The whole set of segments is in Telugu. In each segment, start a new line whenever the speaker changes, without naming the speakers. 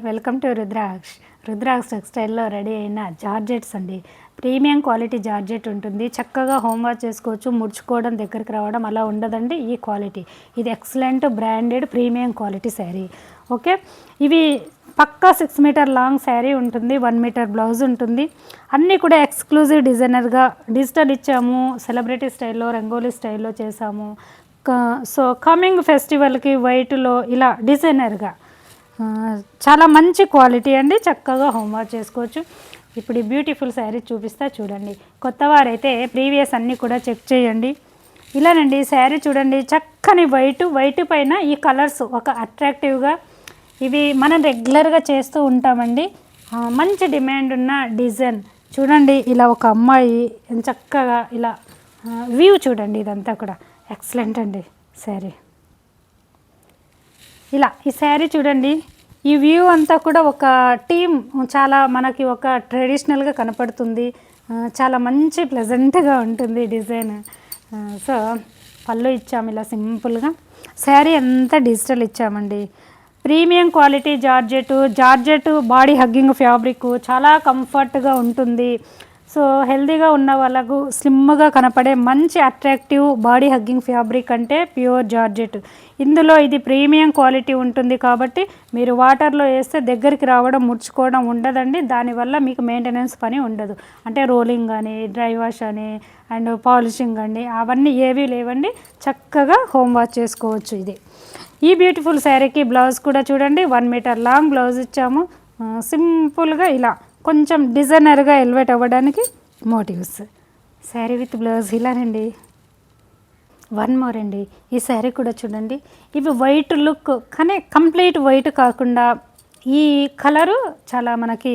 వెల్కమ్ టు రుద్రాక్ష టెక్స్టైల్లో రెడీ అయిన జార్జెట్స్ అండి. ప్రీమియం క్వాలిటీ జార్జెట్ ఉంటుంది. చక్కగా హోమ్ వాష్ చేసుకోవచ్చు. ముడుచుకోవడం, దగ్గరికి రావడం అలా ఉండదండి. ఈ క్వాలిటీ ఇది excellent branded premium quality sari. Okay, ఇవి పక్కా 6 మీటర్ లాంగ్ శారీ ఉంటుంది. 1 మీటర్ బ్లౌజ్ ఉంటుంది. అన్నీ కూడా ఎక్స్క్లూజివ్ డిజైనర్గా డిజిటల్ ఇచ్చాము. సెలబ్రిటీ స్టైల్లో, రంగోలీ స్టైల్లో చేసాము. సో కమింగ్ ఫెస్టివల్కి వైట్లో ఇలా డిజైనర్గా చాలా మంచి క్వాలిటీ అండి. చక్కగా హోమ్ వాష్ చేసుకోవచ్చు. ఇప్పుడు ఈ బ్యూటిఫుల్ శారీ చూపిస్తా చూడండి. కొత్త వారైతే ప్రీవియస్ అన్నీ కూడా చెక్ చేయండి. ఇలానండి శారీ చూడండి, చక్కని వైట్ పైన ఈ కలర్స్ ఒక అట్రాక్టివ్గా, ఇవి మనం రెగ్యులర్గా చేస్తూ ఉంటామండి. మంచి డిమాండ్ ఉన్న డిజైన్ చూడండి. ఇలా ఒక అమ్మాయి చక్కగా ఇలా వ్యూ చూడండి. ఇదంతా కూడా ఎక్సలెంట్ అండి శారీ. ఇలా ఈ శారీ చూడండి. ఈ వ్యూ అంతా కూడా ఒక టీమ్, చాలా మనకి ఒక ట్రెడిషనల్గా కనపడుతుంది. చాలా మంచి ప్లెజెంట్గా ఉంటుంది డిజైన్. సో పళ్ళు ఇచ్చాము ఇలా సింపుల్గా. శారీ అంతా డిజిటల్ ఇచ్చామండి. Premium quality georgette body hugging fabric, చాలా కంఫర్ట్గా ఉంటుంది. సో హెల్తీగా ఉన్న వాళ్ళకు స్లిమ్గా కనపడే మంచి అట్రాక్టివ్ బాడీ హగ్గింగ్ ఫ్యాబ్రిక్ అంటే ప్యూర్ జార్జెట్. ఇందులో ఇది ప్రీమియం క్వాలిటీ ఉంటుంది కాబట్టి మీరు వాటర్లో వేస్తే దగ్గరికి రావడం, ముడుచుకోవడం ఉండదండి. దానివల్ల మీకు మెయింటెనెన్స్ పని ఉండదు. అంటే రోలింగ్ కానీ, డ్రై వాష్ అని, అండ్ పాలిషింగ్ అండి, అవన్నీ ఏవీ లేవండి. చక్కగా హోమ్ వాష్ చేసుకోవచ్చు. ఇది ఈ బ్యూటిఫుల్ శారీకి బ్లౌజ్ కూడా చూడండి. 1 మీటర్ లాంగ్ బ్లౌజ్ ఇచ్చాము. సింపుల్గా ఇలా కొంచెం డిజైనర్గా ఎలివేట్ అవ్వడానికి మోటివ్స్. శారీ విత్ బ్లౌజ్ ఇలానండి. 1 మోర్ అండి. ఈ శారీ కూడా చూడండి. ఇవి వైట్ లుక్, కానీ కంప్లీట్ వైట్ కాకుండా ఈ కలరు చాలా మనకి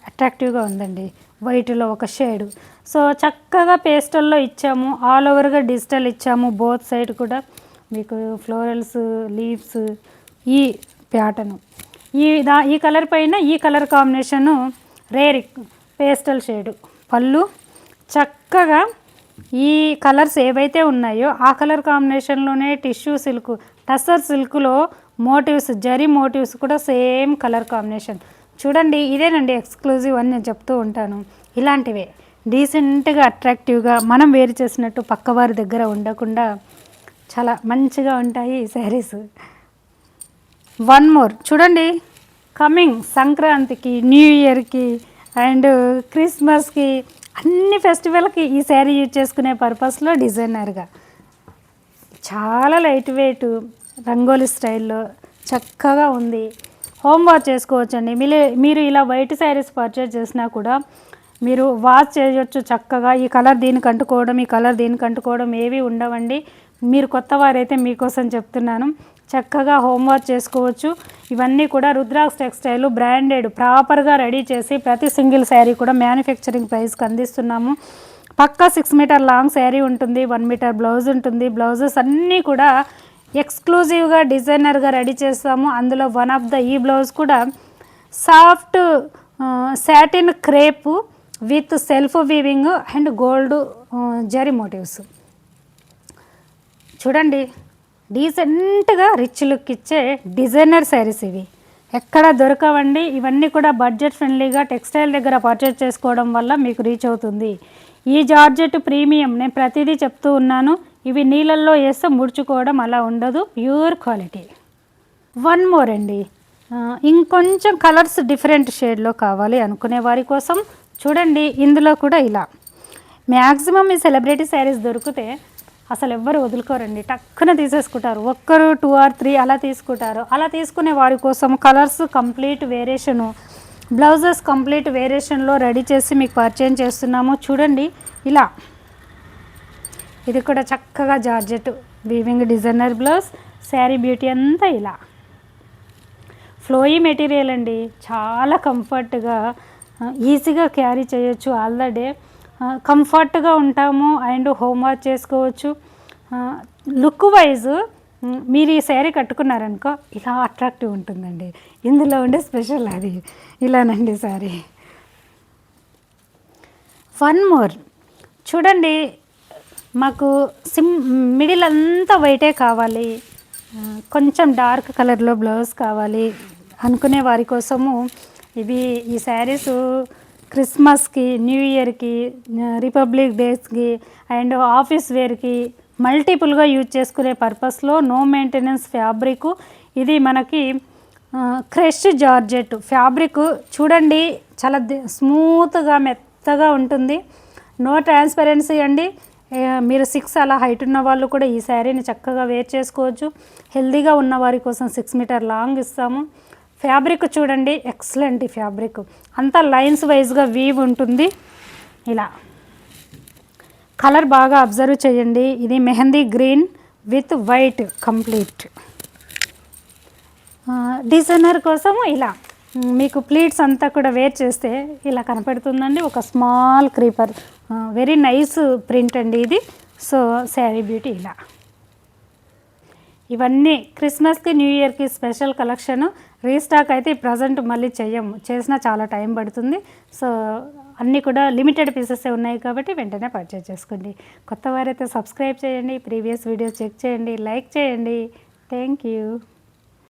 అట్రాక్టివ్గా ఉందండి. వైట్లో ఒక షేడు. సో చక్కగా పేస్టల్లో ఇచ్చాము. ఆల్ ఓవర్గా డిజిటల్ ఇచ్చాము. బోత్ సైడ్ కూడా మీకు ఫ్లోరల్స్, లీవ్స్, ఈ ప్యాటర్ను, ఈ కలర్ పైన ఈ colour combination rare pastel shade. పళ్ళు చక్కగా ఈ కలర్స్ ఏవైతే ఉన్నాయో ఆ కలర్ కాంబినేషన్లోనే టిష్యూ సిల్క్, టస్సర్ సిల్క్లో మోటివ్స్, జరీ మోటివ్స్ కూడా సేమ్ కలర్ కాంబినేషన్ చూడండి. ఇదేనండి ఎక్స్క్లూజివ్ అని నేను చెప్తూ ఉంటాను. ఇలాంటివే డీసెంట్గా, అట్రాక్టివ్గా మనం వేరు చేసినట్టు పక్కవారి దగ్గర ఉండకుండా చాలా మంచిగా ఉంటాయి ఈ శారీస్. 1 మోర్ చూడండి. కమింగ్ సంక్రాంతికి, న్యూ ఇయర్కి అండ్ క్రిస్మస్కి, అన్ని ఫెస్టివల్కి ఈ శారీ యూజ్ చేసుకునే పర్పస్లో డిజైనర్గా చాలా లైట్ వెయిట్ రంగోలీ స్టైల్లో చక్కగా ఉంది. హోమ్ వాష్ చేసుకోవచ్చండి. మీరు ఇలా వైట్ శారీస్ పర్చేజ్ చేసినా కూడా మీరు వాష్ చేయొచ్చు చక్కగా. ఈ కలర్ దీనికి అంటుకోవడం, ఈ కలర్ దీనికి అంటుకోవడం ఏవి ఉండవండి. మీరు కొత్త వారైతే మీకోసం చెప్తున్నాను. చక్కగా హోమ్ వాష్ చేసుకోవచ్చు. ఇవన్నీ కూడా రుద్రాక్ష టెక్స్టైల్ బ్రాండెడ్ ప్రాపర్గా రెడీ చేసి ప్రతి సింగిల్ శారీ కూడా మ్యానుఫ్యాక్చరింగ్ ప్రైస్కి అందిస్తున్నాము. పక్కా 6 మీటర్ లాంగ్ శారీ ఉంటుంది. 1 మీటర్ బ్లౌజ్ ఉంటుంది. బ్లౌజెస్ అన్నీ కూడా ఎక్స్క్లూజివ్గా డిజైనర్గా రెడీ చేస్తాము. అందులో వన్ ఆఫ్ ద ఈ బ్లౌజ్ కూడా soft satin crepe with self weaving and gold zari motifs చూడండి. డీసెంట్గా రిచ్ లుక్ ఇచ్చే డిజైనర్ శారీస్ ఇవి ఎక్కడ దొరకవండి. ఇవన్నీ కూడా బడ్జెట్ ఫ్రెండ్లీగా టెక్స్టైల్ దగ్గర పర్చేజ్ చేసుకోవడం వల్ల మీకు రీచ్ అవుతుంది. ఈ జార్జెట్ ప్రీమియం, నేను ప్రతిదీ చెప్తూ ఉన్నాను. ఇవి నీళ్ళల్లో వేస్తే ముడుచుకోవడం అలా ఉండదు. Pure quality. 1 మోర్ అండి. ఇంకొంచెం కలర్స్ డిఫరెంట్ షేడ్లో కావాలి అనుకునే వారి కోసం చూడండి. ఇందులో కూడా ఇలా మ్యాక్సిమం ఈ సెలబ్రిటీ శారీస్ దొరికితే అసలు ఎవ్వరు వదులుకోరండి. టక్కున తీసేసుకుంటారు. ఒక్కరు 2 or 3 అలా తీసుకుంటారు. అలా తీసుకునే వారి కోసం colours complete variation, blouses complete వేరియేషన్లో రెడీ చేసి మీకు పర్చేజ్ చేస్తున్నాము. చూడండి ఇలా. ఇది కూడా చక్కగా georgette weaving designer blouse. Sari beauty అంతా ఇలా ఫ్లోయీ మెటీరియల్ అండి. చాలా కంఫర్ట్గా ఈజీగా క్యారీ చేయొచ్చు. ఆల్ ద డే కంఫర్ట్గా ఉంటాము అండ్ హోమ్ వాష్ చేసుకోవచ్చు. లుక్ వైజ్ మీరు ఈ శారీ కట్టుకున్నారనుకో ఇలా అట్రాక్టివ్ ఉంటుందండి. ఇందులో ఉండే స్పెషల్ అది. ఇలానండి శారీ. 1 మోర్ చూడండి. మాకు మిడిల్ అంతా వైటే కావాలి. కొంచెం డార్క్ కలర్లో బ్లౌజ్ కావాలి. అనుకునే వారి కోసము ఇవి ఈ శారీస్ క్రిస్మస్కి, న్యూ ఇయర్కి, రిపబ్లిక్ డేస్కి అండ్ ఆఫీస్ వేర్కి మల్టిపుల్గా యూజ్ చేసుకునే పర్పస్లో నో మెయింటెనెన్స్ ఫ్యాబ్రిక్. ఇది మనకి క్రష్ జార్జెట్ ఫ్యాబ్రిక్ చూడండి, చాలా స్మూత్గా మెత్తగా ఉంటుంది. నో ట్రాన్స్పరెన్సీ అండి. మీరు 6 అలా హైట్ ఉన్న వాళ్ళు కూడా ఈ శారీని చక్కగా వేర్ చేసుకోవచ్చు. హెల్దీగా ఉన్న వారి కోసం 6 మీటర్ లాంగ్ ఇస్తాము. ఫ్యాబ్రిక్ చూడండి, ఎక్సలెంట్ ఈ ఫ్యాబ్రిక్ అంతా లైన్స్ వైజ్గా వీవ్ ఉంటుంది. ఇలా కలర్ బాగా అబ్జర్వ్ చేయండి. ఇది mehndi green with white complete. Designer కోసము ఇలా మీకు ప్లీట్స్ అంతా కూడా వేర్ చేస్తే ఇలా కనపడుతుందండి. ఒక small creeper, very nice print అండి ఇది. సో శారీ బ్యూటీ ఇలా. ఇవన్నీ క్రిస్మస్కి, న్యూ ఇయర్కి స్పెషల్ కలెక్షన్. రీస్టాక్ అయితే ప్రజెంట్ మళ్ళీ చేసినా చాలా టైం పడుతుంది. సో అన్నీ కూడా లిమిటెడ్ పీసెసే ఉన్నాయి కాబట్టి వెంటనే పర్చేజ్ చేసుకోండి. కొత్త వారైతే సబ్స్క్రైబ్ చేయండి, ప్రీవియస్ వీడియోస్ చెక్ చేయండి, లైక్ చేయండి. Thank you.